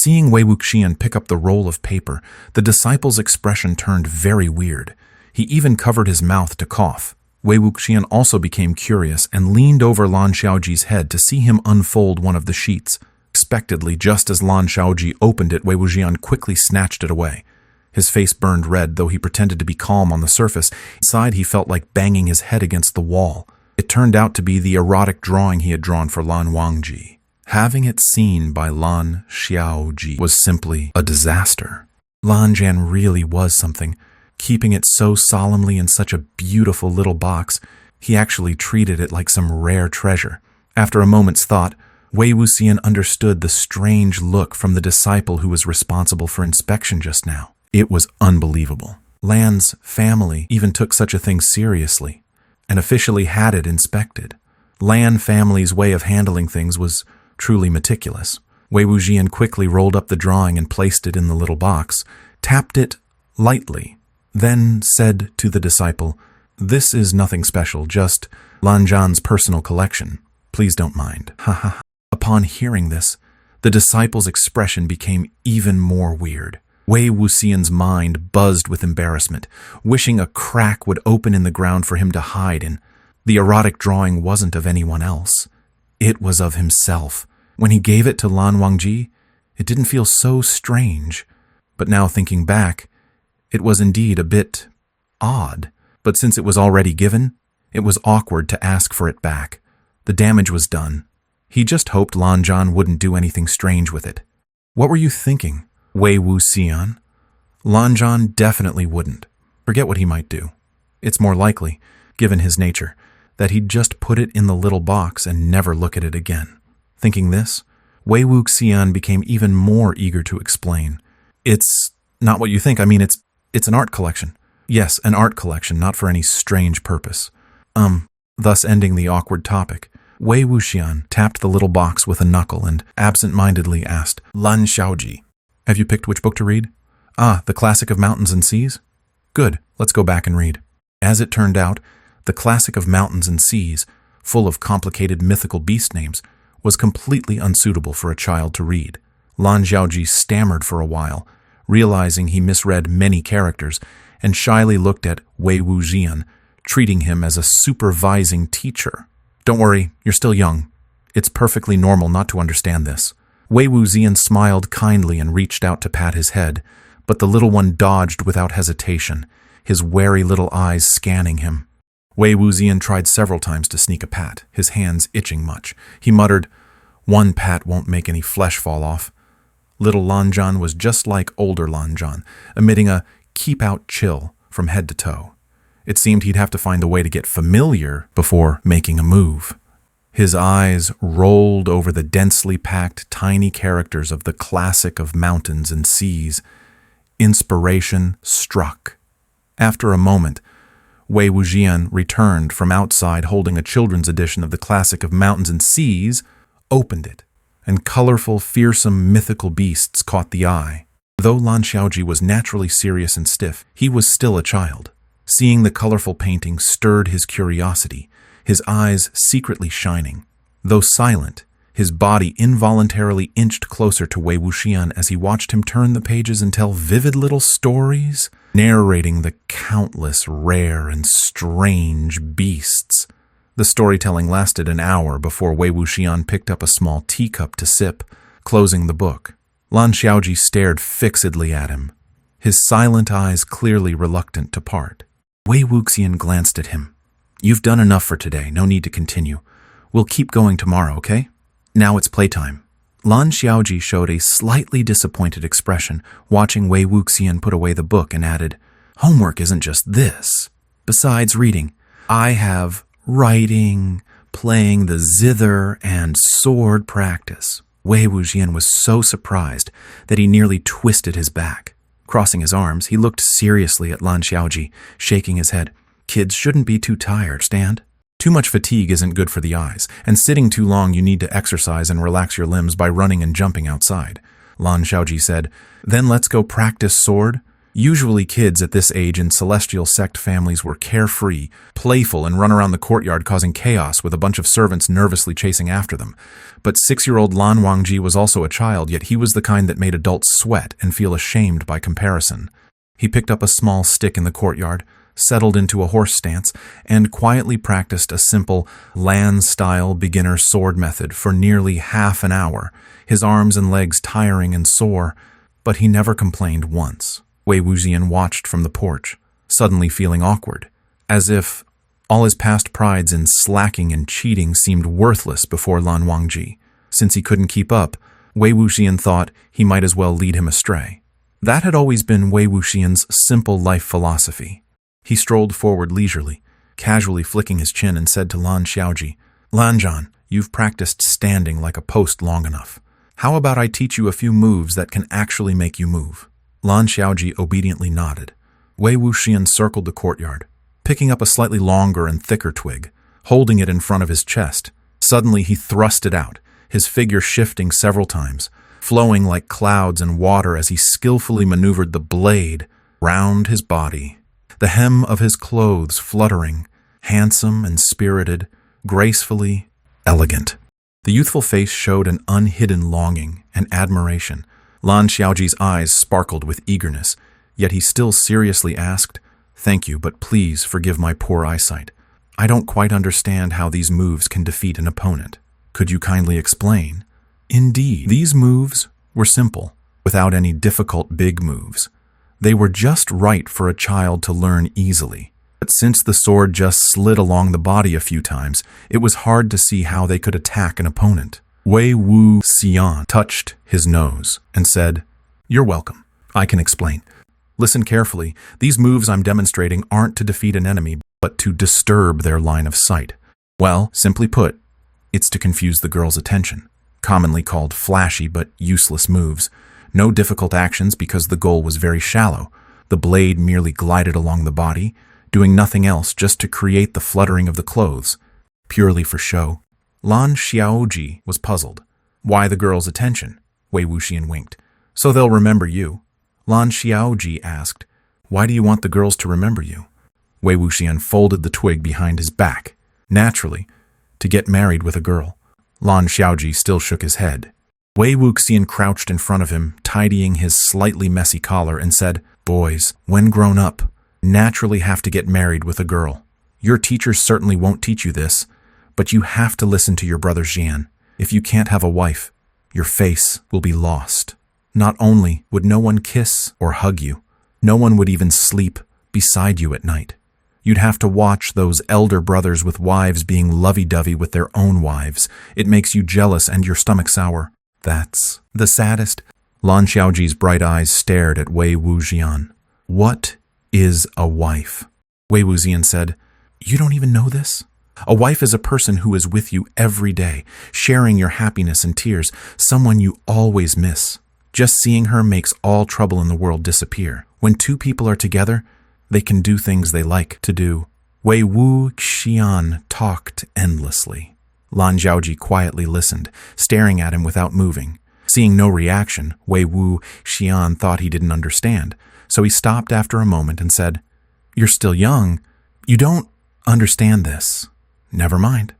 Seeing Wangxian pick up the roll of paper, the disciple's expression turned very weird. He even covered his mouth to cough. Wangxian also became curious and leaned over Lan Xiaoji's head to see him unfold one of the sheets. Unexpectedly, just as Lan Xiaoji opened it, Wangxian quickly snatched it away. His face burned red, though he pretended to be calm on the surface. Inside, he felt like banging his head against the wall. It turned out to be the erotic drawing he had drawn for Lan Wangji. Having it seen by Lan Xiaoji was simply a disaster. Lan Zhan really was something. Keeping it so solemnly in such a beautiful little box, he actually treated it like some rare treasure. After a moment's thought, Wangxian understood the strange look from the disciple who was responsible for inspection just now. It was unbelievable. Lan's family even took such a thing seriously and officially had it inspected. Lan family's way of handling things was truly meticulous. Wangxian quickly rolled up the drawing and placed it in the little box, tapped it lightly, then said to the disciple, "This is nothing special, just Lan Zhan's personal collection. Please don't mind." Ha ha. Upon hearing this, the disciple's expression became even more weird. Wangxian's mind buzzed with embarrassment, wishing a crack would open in the ground for him to hide in. The erotic drawing wasn't of anyone else. It was of himself. When he gave it to Lan Wangji, it didn't feel so strange. But now thinking back, it was indeed a bit odd. But since it was already given, it was awkward to ask for it back. The damage was done. He just hoped Lan Zhan wouldn't do anything strange with it. What were you thinking, Wangxian? Lan Zhan definitely wouldn't. Forget what he might do. It's more likely, given his nature, that he'd just put it in the little box and never look at it again. Thinking this, Wangxian became even more eager to explain. It's not what you think. I mean, it's an art collection. Yes, an art collection, not for any strange purpose. Thus ending the awkward topic. Wangxian tapped the little box with a knuckle and absent-mindedly asked, "Lan Xiaoji, have you picked which book to read?" "Ah, the Classic of Mountains and Seas?" "Good, let's go back and read." As it turned out, the Classic of Mountains and Seas, full of complicated mythical beast names, was completely unsuitable for a child to read. Lan Xiaoji stammered for a while, realizing he misread many characters, and shyly looked at Wangxian, treating him as a supervising teacher. "Don't worry, you're still young. It's perfectly normal not to understand this." Wangxian smiled kindly and reached out to pat his head, but the little one dodged without hesitation, his wary little eyes scanning him. Wangxian tried several times to sneak a pat, his hands itching much. He muttered, "One pat won't make any flesh fall off." Little Lan Zhan was just like older Lan Zhan, emitting a keep-out chill from head to toe. It seemed he'd have to find a way to get familiar before making a move. His eyes rolled over the densely packed tiny characters of the Classic of Mountains and Seas. Inspiration struck. After a moment, Wangxian returned from outside holding a children's edition of the Classic of Mountains and Seas, opened it, and colorful, fearsome, mythical beasts caught the eye. Though Lan Xiaoji was naturally serious and stiff, he was still a child. Seeing the colorful painting stirred his curiosity, his eyes secretly shining. Though silent, his body involuntarily inched closer to Wangxian as he watched him turn the pages and tell vivid little stories, narrating the countless rare and strange beasts. The storytelling lasted an hour before Wangxian picked up a small teacup to sip, closing the book. Lan Xiaoji stared fixedly at him, his silent eyes clearly reluctant to part. Wangxian glanced at him. "You've done enough for today, no need to continue. We'll keep going tomorrow, okay? Now it's playtime." Lan Xiaoji showed a slightly disappointed expression, watching Wangxian put away the book, and added, "Homework isn't just this. Besides reading, I have writing, playing the zither, and sword practice." Wangxian was so surprised that he nearly twisted his back. Crossing his arms, he looked seriously at Lan Xiaoji, shaking his head. "Kids shouldn't be too tired, stand? Too much fatigue isn't good for the eyes, and sitting too long you need to exercise and relax your limbs by running and jumping outside." Lan Xiaoji said, "Then let's go practice sword. Usually kids at this age in celestial sect families were carefree, playful, and run around the courtyard causing chaos with a bunch of servants nervously chasing after them. But 6-year-old Lan Wangji was also a child, yet he was the kind that made adults sweat and feel ashamed by comparison. He picked up a small stick in the courtyard, settled into a horse stance, and quietly practiced a simple Lan-style beginner sword method for nearly half an hour, his arms and legs tiring and sore, but he never complained once. Wangxian watched from the porch, suddenly feeling awkward, as if all his past prides in slacking and cheating seemed worthless before Lan Wangji. Since he couldn't keep up, Wangxian thought he might as well lead him astray. That had always been Wangxian's simple life philosophy. He strolled forward leisurely, casually flicking his chin, and said to Lan Xiaoji, "Lanjan, you've practiced standing like a post long enough. How about I teach you a few moves that can actually make you move?" Lan Xiaoji obediently nodded. Wangxian circled the courtyard, picking up a slightly longer and thicker twig, holding it in front of his chest. Suddenly he thrust it out, his figure shifting several times, flowing like clouds and water as he skillfully maneuvered the blade round his body, the hem of his clothes fluttering, handsome and spirited, gracefully elegant. The youthful face showed an unhidden longing and admiration. Lan Xiaoji's eyes sparkled with eagerness, yet he still seriously asked, "Thank you, but please forgive my poor eyesight. I don't quite understand how these moves can defeat an opponent. Could you kindly explain?" Indeed, these moves were simple, without any difficult big moves. They were just right for a child to learn easily. But since the sword just slid along the body a few times, it was hard to see how they could attack an opponent. Wangxian touched his nose and said, "You're welcome. I can explain. Listen carefully. These moves I'm demonstrating aren't to defeat an enemy, but to disturb their line of sight. Well, simply put, it's to confuse the girl's attention. Commonly called flashy but useless moves. No difficult actions because the goal was very shallow. The blade merely glided along the body, doing nothing else just to create the fluttering of the clothes, purely for show." Lan Xiaoji was puzzled. "Why the girl's attention?" Wangxian winked. "So they'll remember you." Lan Xiaoji asked, "Why do you want the girls to remember you?" Wangxian folded the twig behind his back. "Naturally, to get married with a girl." Lan Xiaoji still shook his head. Wangxian crouched in front of him, tidying his slightly messy collar, and said, "Boys, when grown up, naturally have to get married with a girl. Your teachers certainly won't teach you this, but you have to listen to your brother Zhan. If you can't have a wife, your face will be lost. Not only would no one kiss or hug you, no one would even sleep beside you at night. You'd have to watch those elder brothers with wives being lovey-dovey with their own wives. It makes you jealous and your stomach sour. That's the saddest." Lan Xiaoji's bright eyes stared at Wangxian. "What is a wife?" Wangxian said, "You don't even know this? A wife is a person who is with you every day, sharing your happiness and tears, someone you always miss. Just seeing her makes all trouble in the world disappear. When two people are together, they can do things they like to do." Wangxian talked endlessly. Lan Xiaoji quietly listened, staring at him without moving. Seeing no reaction, Wangxian thought he didn't understand, so he stopped after a moment and said, "You're still young. You don't understand this. Never mind.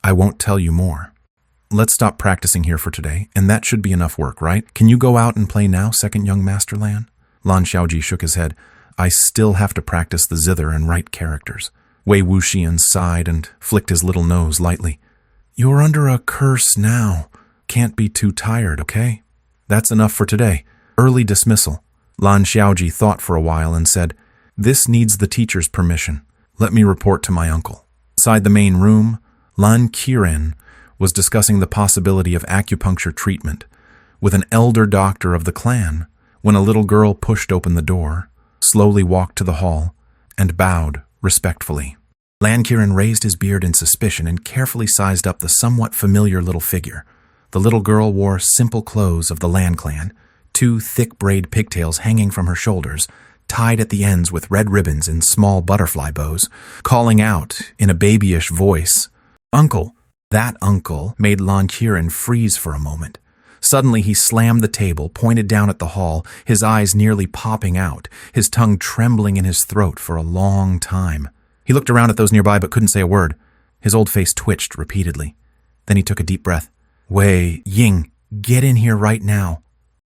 I won't tell you more. Let's stop practicing here for today, and that should be enough work, right? Can you go out and play now, second young Master Lan?" Lan Xiaoji shook his head. "I still have to practice the zither and write characters." Wangxian sighed and flicked his little nose lightly. "You're under a curse now. Can't be too tired, okay? That's enough for today. Early dismissal." Lan Xiaoji thought for a while and said, "This needs the teacher's permission. Let me report to my uncle." Inside the main room, Lan Qiren was discussing the possibility of acupuncture treatment with an elder doctor of the clan when a little girl pushed open the door, slowly walked to the hall, and bowed respectfully. Lan Qiren raised his beard in suspicion and carefully sized up the somewhat familiar little figure. The little girl wore simple clothes of the Lan clan, 2 thick braid pigtails hanging from her shoulders, tied at the ends with red ribbons and small butterfly bows, calling out in a babyish voice, "Uncle!" That uncle made Lan Qiren freeze for a moment, Suddenly, he slammed the table, pointed down at the hall, his eyes nearly popping out, his tongue trembling in his throat for a long time. He looked around at those nearby but couldn't say a word. His old face twitched repeatedly. Then he took a deep breath. Wei, Ying, get in here right now.